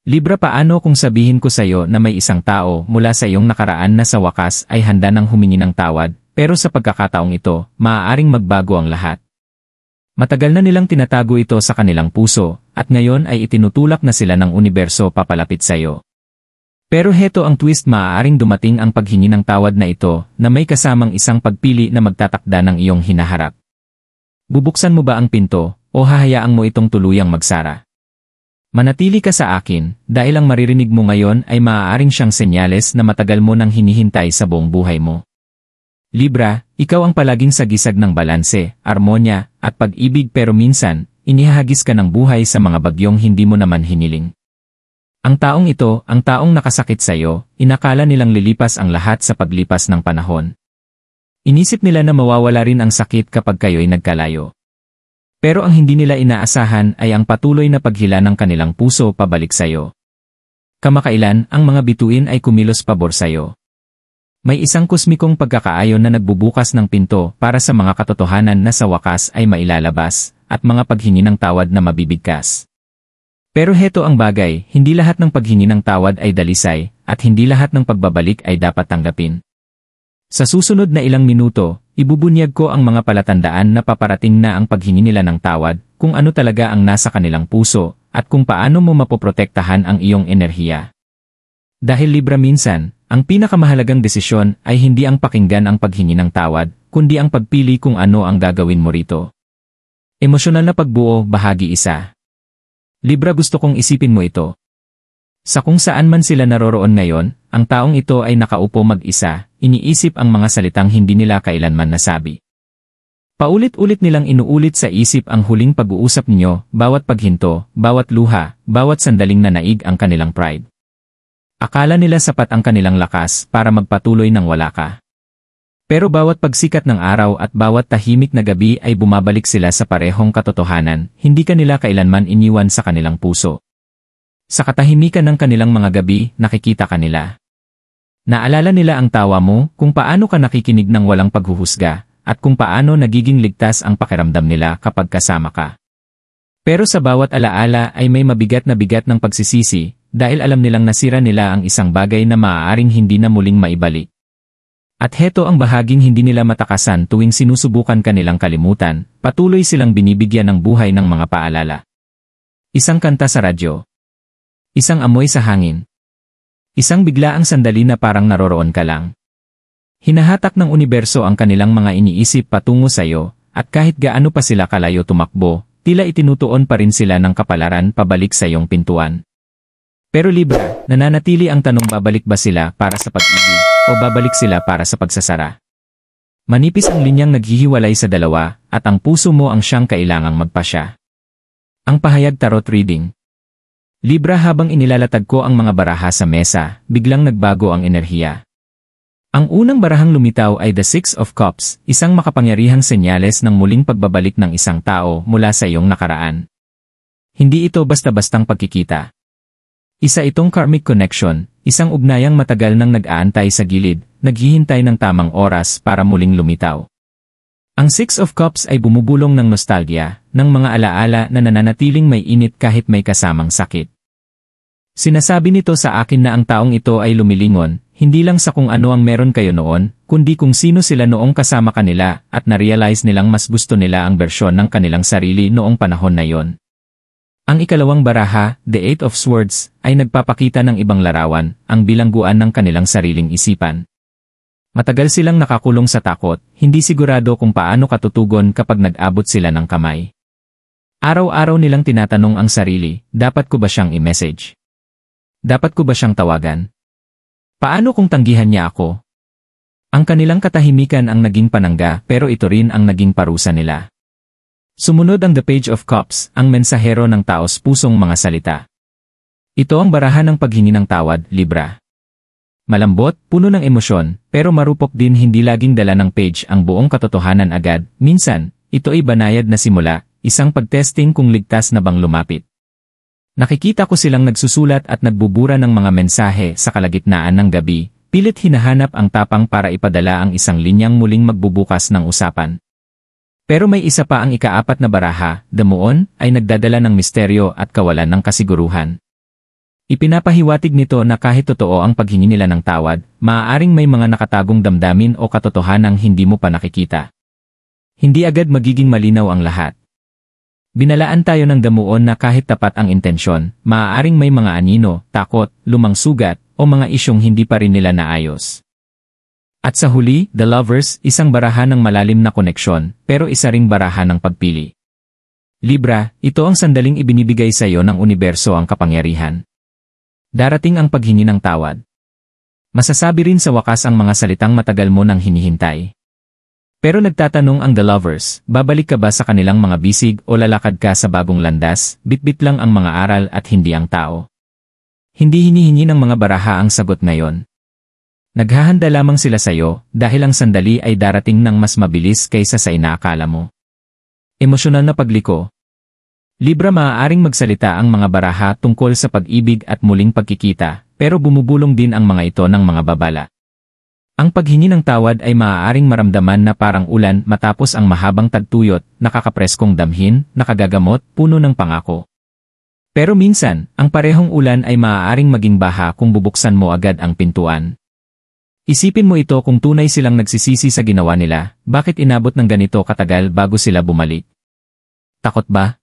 Libra, paano kung sabihin ko sa'yo na may isang tao mula sa iyong nakaraan na sa wakas ay handa ng humingi ng tawad, pero sa pagkakataong ito, maaaring magbago ang lahat. Matagal na nilang tinatago ito sa kanilang puso, at ngayon ay itinutulak na sila ng universo papalapit sa'yo. Pero heto ang twist, maaaring dumating ang paghingi ng tawad na ito na may kasamang isang pagpili na magtatakda ng iyong hinaharap. Bubuksan mo ba ang pinto, o hahayaan mo itong tuluyang magsara? Manatili ka sa akin, dahil ang maririnig mo ngayon ay maaaring siyang senyales na matagal mo nang hinihintay sa buong buhay mo. Libra, ikaw ang palaging sagisag ng balanse, armonya, at pag-ibig, pero minsan, inihahagis ka ng buhay sa mga bagyong hindi mo naman hiniling. Ang taong ito, ang taong nakasakit sa iyo, inakala nilang lilipas ang lahat sa paglipas ng panahon. Inisip nila na mawawala rin ang sakit kapag kayo'y nagkalayo. Pero ang hindi nila inaasahan ay ang patuloy na paghila ng kanilang puso pabalik sa iyo. Kamakailan, ang mga bituin ay kumilos pabor sa iyo. May isang kosmikong pagkakaayon na nagbubukas ng pinto para sa mga katotohanan na sa wakas ay mailalabas, at mga paghingi ng tawad na mabibigkas. Pero heto ang bagay, hindi lahat ng paghingi ng tawad ay dalisay, at hindi lahat ng pagbabalik ay dapat tanggapin. Sa susunod na ilang minuto, ibubunyag ko ang mga palatandaan na paparating na ang paghingi nila ng tawad, kung ano talaga ang nasa kanilang puso, at kung paano mo mapoprotektahan ang iyong enerhiya. Dahil Libra, minsan, ang pinakamahalagang desisyon ay hindi ang pakinggan ang paghingi ng tawad, kundi ang pagpili kung ano ang gagawin mo rito. Emosyonal na pagbuo, bahagi 1. Libra, gusto kong isipin mo ito. Sa kung saan man sila naroroon ngayon, ang taong ito ay nakaupo mag-isa, iniisip ang mga salitang hindi nila kailanman nasabi. Paulit-ulit nilang inuulit sa isip ang huling pag-uusap ninyo, bawat paghinto, bawat luha, bawat sandaling nanaig ang kanilang pride. Akala nila sapat ang kanilang lakas para magpatuloy nang wala ka. Pero bawat pagsikat ng araw at bawat tahimik na gabi ay bumabalik sila sa parehong katotohanan, hindi ka nila kailanman iniwan sa kanilang puso. Sa katahimikan ng kanilang mga gabi, nakikita ka nila. Naalala nila ang tawa mo, kung paano ka nakikinig ng walang paghuhusga, at kung paano nagiging ligtas ang pakiramdam nila kapag kasama ka. Pero sa bawat alaala ay may mabigat na bigat ng pagsisisi, dahil alam nilang nasira nila ang isang bagay na maaaring hindi na muling maibalik. At heto ang bahaging hindi nila matakasan tuwing sinusubukan kanilang kalimutan, patuloy silang binibigyan ng buhay ng mga paalala. Isang kanta sa radyo. Isang amoy sa hangin. Isang biglaang sandali na parang naroroon ka lang. Hinahatak ng universo ang kanilang mga iniisip patungo sa iyo, at kahit gaano pa sila kalayo tumakbo, tila itinutuon pa rin sila ng kapalaran pabalik sa iyong pintuan. Pero Libra, nananatili ang tanong, babalik ba sila para sa pag-ibig, o babalik sila para sa pagsasara? Manipis ang linyang naghihiwalay sa dalawa, at ang puso mo ang siyang kailangang magpasya. Ang pahayag tarot reading. Libra, habang inilalatag ko ang mga baraha sa mesa, biglang nagbago ang enerhiya. Ang unang barahang lumitaw ay The Six of Cups, isang makapangyarihang senyales ng muling pagbabalik ng isang tao mula sa iyong nakaraan. Hindi ito basta-bastang pagkikita. Isa itong karmic connection, isang ugnayang matagal nang nag-aantay sa gilid, naghihintay ng tamang oras para muling lumitaw. Ang Six of Cups ay bumubulong ng nostalgia, ng mga alaala na nananatiling may init kahit may kasamang sakit. Sinasabi nito sa akin na ang taong ito ay lumilingon, hindi lang sa kung ano ang meron kayo noon, kundi kung sino sila noong kasama kanila, at na-realize nilang mas gusto nila ang bersyon ng kanilang sarili noong panahon na yon. Ang ikalawang baraha, The Eight of Swords, ay nagpapakita ng ibang larawan, ang bilangguan ng kanilang sariling isipan. Matagal silang nakakulong sa takot, hindi sigurado kung paano katutugon kapag nag-abot sila ng kamay. Araw-araw nilang tinatanong ang sarili, dapat ko ba siyang i-message? Dapat ko ba siyang tawagan? Paano kung tanggihan niya ako? Ang kanilang katahimikan ang naging panangga, pero ito rin ang naging parusa nila. Sumunod ang The Page of Cups, ang mensahero ng taos-pusong mga salita. Ito ang barahan ng paghingi ng tawad, Libra. Malambot, puno ng emosyon, pero marupok din, hindi laging dala ng page ang buong katotohanan agad. Minsan, ito ay banayad na simula, isang pagtesting kung ligtas na bang lumapit. Nakikita ko silang nagsusulat at nagbubura ng mga mensahe sa kalagitnaan ng gabi, pilit hinahanap ang tapang para ipadala ang isang linyang muling magbubukas ng usapan. Pero may isa pa, ang ika-4 na baraha, The Moon, ay nagdadala ng misteryo at kawalan ng kasiguruhan. Ipinapahiwatig nito na kahit totoo ang paghingi nila ng tawad, maaaring may mga nakatagong damdamin o katotohanang hindi mo pa nakikita. Hindi agad magiging malinaw ang lahat. Binalaan tayo ng damuon na kahit tapat ang intensyon, maaaring may mga anino, takot, lumang sugat, o mga isyong hindi pa rin nila naayos. At sa huli, The Lovers, isang barahan ng malalim na koneksyon, pero isa ring barahan ng pagpili. Libra, ito ang sandaling ibinibigay sa iyo ng universo ang kapangyarihan. Darating ang paghingi ng tawad. Masasabi rin sa wakas ang mga salitang matagal mo nang hinihintay. Pero nagtatanong ang The Lovers, babalik ka ba sa kanilang mga bisig o lalakad ka sa bagong landas, bitbit lang ang mga aral at hindi ang tao? Hindi hinihingi ng mga baraha ang sagot ngayon. Naghahanda lamang sila sa iyo dahil ang sandali ay darating ng mas mabilis kaysa sa inaakala mo. Emosyonal na pagliko. Libra, maaaring magsalita ang mga baraha tungkol sa pag-ibig at muling pagkikita, pero bumubulong din ang mga ito ng mga babala. Ang paghingi ng tawad ay maaaring maramdaman na parang ulan matapos ang mahabang tagtuyot, nakakapreskong damhin, nakagagamot, puno ng pangako. Pero minsan, ang parehong ulan ay maaaring maging baha kung bubuksan mo agad ang pintuan. Isipin mo ito kung tunay silang nagsisisi sa ginawa nila, bakit inabot ng ganito katagal bago sila bumalik? Takot ba?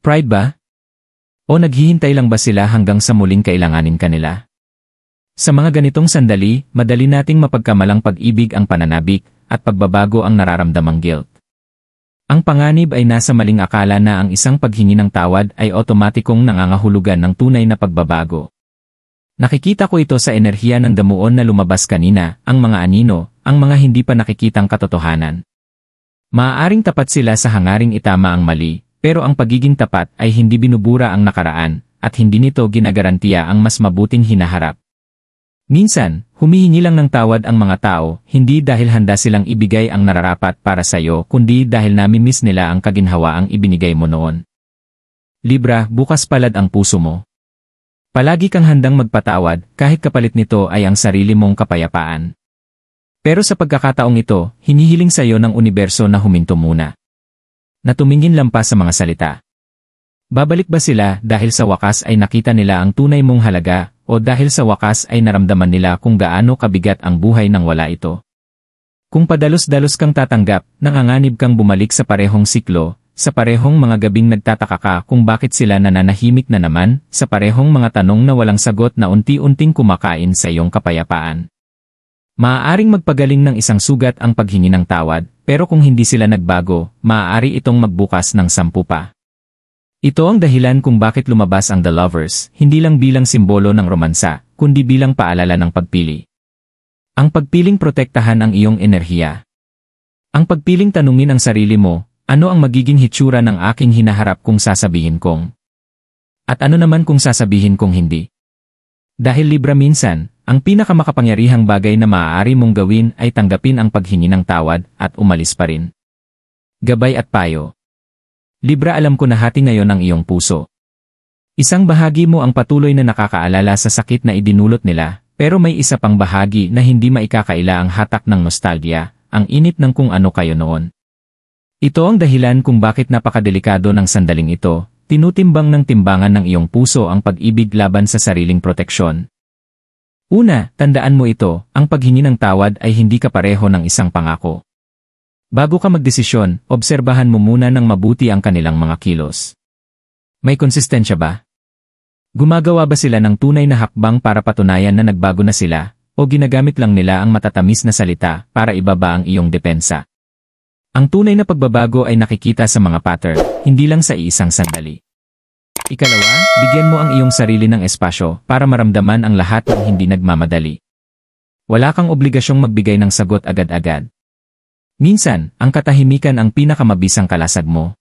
Pride ba? O naghihintay lang ba sila hanggang sa muling kailanganin kanila? Sa mga ganitong sandali, madali nating mapagkamalang pag-ibig ang pananabik at pagbabago ang nararamdamang guilt. Ang panganib ay nasa maling akala na ang isang paghingi ng tawad ay otomatikong nangangahulugan ng tunay na pagbabago. Nakikita ko ito sa enerhiya ng damuon na lumabas kanina, ang mga anino, ang mga hindi pa nakikitang katotohanan. Maaaring tapat sila sa hangaring itama ang mali, pero ang pagiging tapat ay hindi binubura ang nakaraan, at hindi nito ginagarantiya ang mas mabuting hinaharap. Minsan, humihingi lang ng tawad ang mga tao, hindi dahil handa silang ibigay ang nararapat para sa iyo, kundi dahil namimiss nila ang kaginhawaang ibinigay mo noon. Libra, bukas palad ang puso mo. Palagi kang handang magpatawad, kahit kapalit nito ay ang sarili mong kapayapaan. Pero sa pagkakataong ito, hinihiling sa iyo ng universo na huminto muna. Na tumingin lampas sa mga salita. Babalik ba sila dahil sa wakas ay nakita nila ang tunay mong halaga, o dahil sa wakas ay naramdaman nila kung gaano kabigat ang buhay nang wala ito? Kung padalos-dalos kang tatanggap, nanganganib kang bumalik sa parehong siklo, sa parehong mga gabing nagtataka ka kung bakit sila nananahimik na naman, sa parehong mga tanong na walang sagot na unti-unting kumakain sa iyong kapayapaan. Maaaring magpagaling ng isang sugat ang paghingi ng tawad, pero kung hindi sila nagbago, maaari itong magbukas ng 10 pa. Ito ang dahilan kung bakit lumabas ang The Lovers, hindi lang bilang simbolo ng romansa, kundi bilang paalala ng pagpili. Ang pagpiling protektahan ang iyong enerhiya. Ang pagpiling tanungin ang sarili mo, ano ang magiging hitsura ng aking hinaharap kung sasabihin kong? At ano naman kung sasabihin kong hindi? Dahil Libra, minsan, ang pinakamakapangyarihang bagay na maaari mong gawin ay tanggapin ang paghingi ng tawad at umalis pa rin. Gabay at payo. Libra, alam ko na hati ngayon ang iyong puso. Isang bahagi mo ang patuloy na nakakaalala sa sakit na idinulot nila, pero may isa pang bahagi na hindi maikakaila ang hatak ng nostalgia, ang init ng kung ano kayo noon. Ito ang dahilan kung bakit napakadelikado ng sandaling ito, tinutimbang ng timbangan ng iyong puso ang pag-ibig laban sa sariling proteksyon. Una, tandaan mo ito, ang paghingi ng tawad ay hindi kapareho ng isang pangako. Bago ka magdesisyon, obserbahan mo muna ng mabuti ang kanilang mga kilos. May konsistensya ba? Gumagawa ba sila ng tunay na hakbang para patunayan na nagbago na sila, o ginagamit lang nila ang matatamis na salita para ibaba ang iyong depensa? Ang tunay na pagbabago ay nakikita sa mga pattern, hindi lang sa iisang sandali. Ikalawa, bigyan mo ang iyong sarili ng espasyo para maramdaman ang lahat ng hindi nagmamadali. Wala kang obligasyong magbigay ng sagot agad-agad. Minsan, ang katahimikan ang pinakamabisang kalasag mo.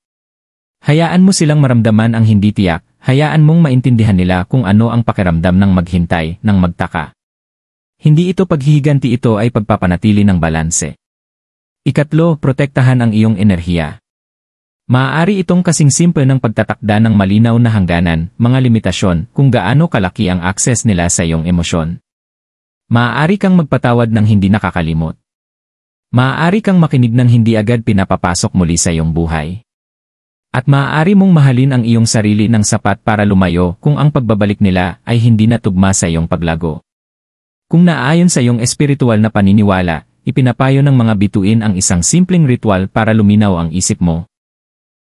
Hayaan mo silang maramdaman ang hindi tiyak, hayaan mong maintindihan nila kung ano ang pakiramdam ng maghintay, ng magtaka. Hindi ito paghihiganti, ito ay pagpapanatili ng balanse. Ikatlo, protektahan ang iyong enerhiya. Maaari itong kasing simple ng pagtatakda ng malinaw na hangganan, mga limitasyon, kung gaano kalaki ang access nila sa iyong emosyon. Maaari kang magpatawad ng hindi nakakalimot. Maaari kang makinig ng hindi agad pinapapasok muli sa iyong buhay. At maaari mong mahalin ang iyong sarili ng sapat para lumayo kung ang pagbabalik nila ay hindi natugma sa iyong paglago. Kung naaayon sa iyong espiritual na paniniwala, ipinapayo ng mga bituin ang isang simpleng ritual para luminaw ang isip mo.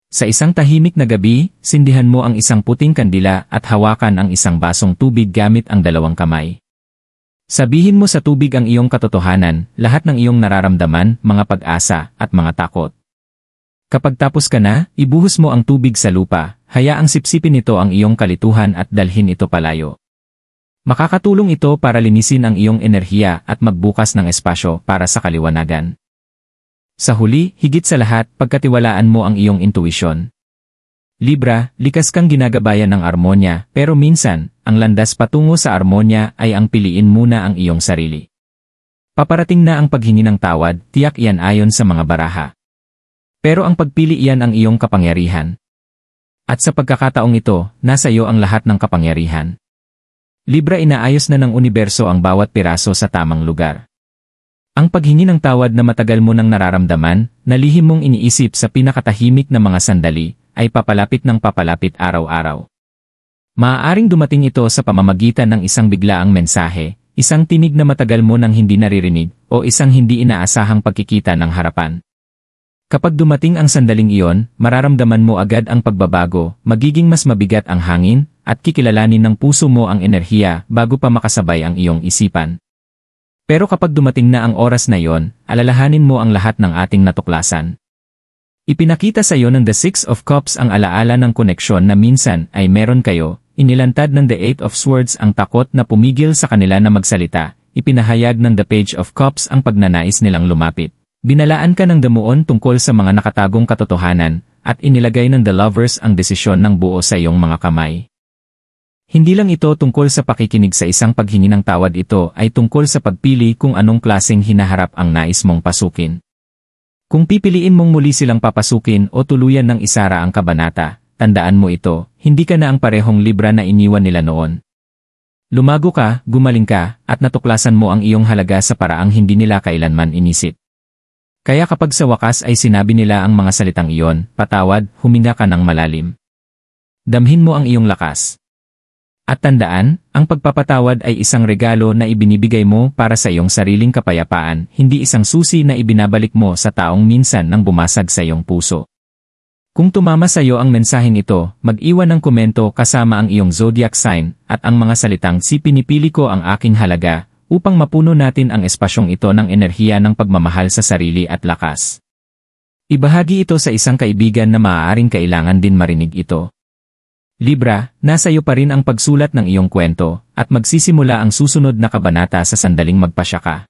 Sa isang tahimik na gabi, sindihan mo ang isang puting kandila at hawakan ang isang basong tubig gamit ang dalawang kamay. Sabihin mo sa tubig ang iyong katotohanan, lahat ng iyong nararamdaman, mga pag-asa, at mga takot. Kapag tapos ka na, ibuhos mo ang tubig sa lupa, hayaang sipsipin nito ang iyong kalituhan at dalhin ito palayo. Makakatulong ito para linisin ang iyong enerhiya at magbukas ng espasyo para sa kaliwanagan. Sa huli, higit sa lahat, pagkatiwalaan mo ang iyong intuisyon. Libra, likas kang ginagabayan ng armonya, pero minsan, ang landas patungo sa armonya ay ang piliin muna ang iyong sarili. Paparating na ang paghingi ng tawad, tiyak iyan ayon sa mga baraha. Pero ang pagpili iyan ang iyong kapangyarihan. At sa pagkakataong ito, nasa iyo ang lahat ng kapangyarihan. Libra, inaayos na ng universo ang bawat piraso sa tamang lugar. Ang paghingi ng tawad na matagal mo nang nararamdaman, na lihim mong iniisip sa pinakatahimik na mga sandali, ay papalapit ng papalapit araw-araw. Maaaring dumating ito sa pamamagitan ng isang biglaang mensahe, isang tinig na matagal mo nang hindi naririnig, o isang hindi inaasahang pagkikita ng harapan. Kapag dumating ang sandaling iyon, mararamdaman mo agad ang pagbabago, magiging mas mabigat ang hangin, at kikilalanin ng puso mo ang enerhiya bago pa makasabay ang iyong isipan. Pero kapag dumating na ang oras na iyon, alalahanin mo ang lahat ng ating natuklasan. Ipinakita sa iyo ng The Six of Cups ang alaala ng koneksyon na minsan ay meron kayo, inilantad ng The Eight of Swords ang takot na pumigil sa kanila na magsalita, ipinahayag ng The Page of Cups ang pagnanais nilang lumapit. Binalaan ka ng damuon tungkol sa mga nakatagong katotohanan, at inilagay ng The Lovers ang desisyon ng buo sa iyong mga kamay. Hindi lang ito tungkol sa pakikinig sa isang paghingi ng tawad, ito ay tungkol sa pagpili kung anong klaseng hinaharap ang nais mong pasukin. Kung pipiliin mong muli silang papasukin o tuluyan ng isara ang kabanata, tandaan mo ito, hindi ka na ang parehong Libra na iniwan nila noon. Lumago ka, gumaling ka, at natuklasan mo ang iyong halaga sa paraang hindi nila kailanman inisip. Kaya kapag sa wakas ay sinabi nila ang mga salitang iyon, patawad, huminga ka ng malalim. Damhin mo ang iyong lakas. At tandaan, ang pagpapatawad ay isang regalo na ibinibigay mo para sa iyong sariling kapayapaan, hindi isang susi na ibinabalik mo sa taong minsan nang bumasag sa iyong puso. Kung tumama sa iyo ang mensaheng ito, mag-iwan ng komento kasama ang iyong zodiac sign at ang mga salitang "Si pinipili ko ang aking halaga", upang mapuno natin ang espasyong ito ng enerhiya ng pagmamahal sa sarili at lakas. Ibahagi ito sa isang kaibigan na maaaring kailangan din marinig ito. Libra, nasa iyo pa rin ang pagsulat ng iyong kwento, at magsisimula ang susunod na kabanata sa sandaling magpasya ka.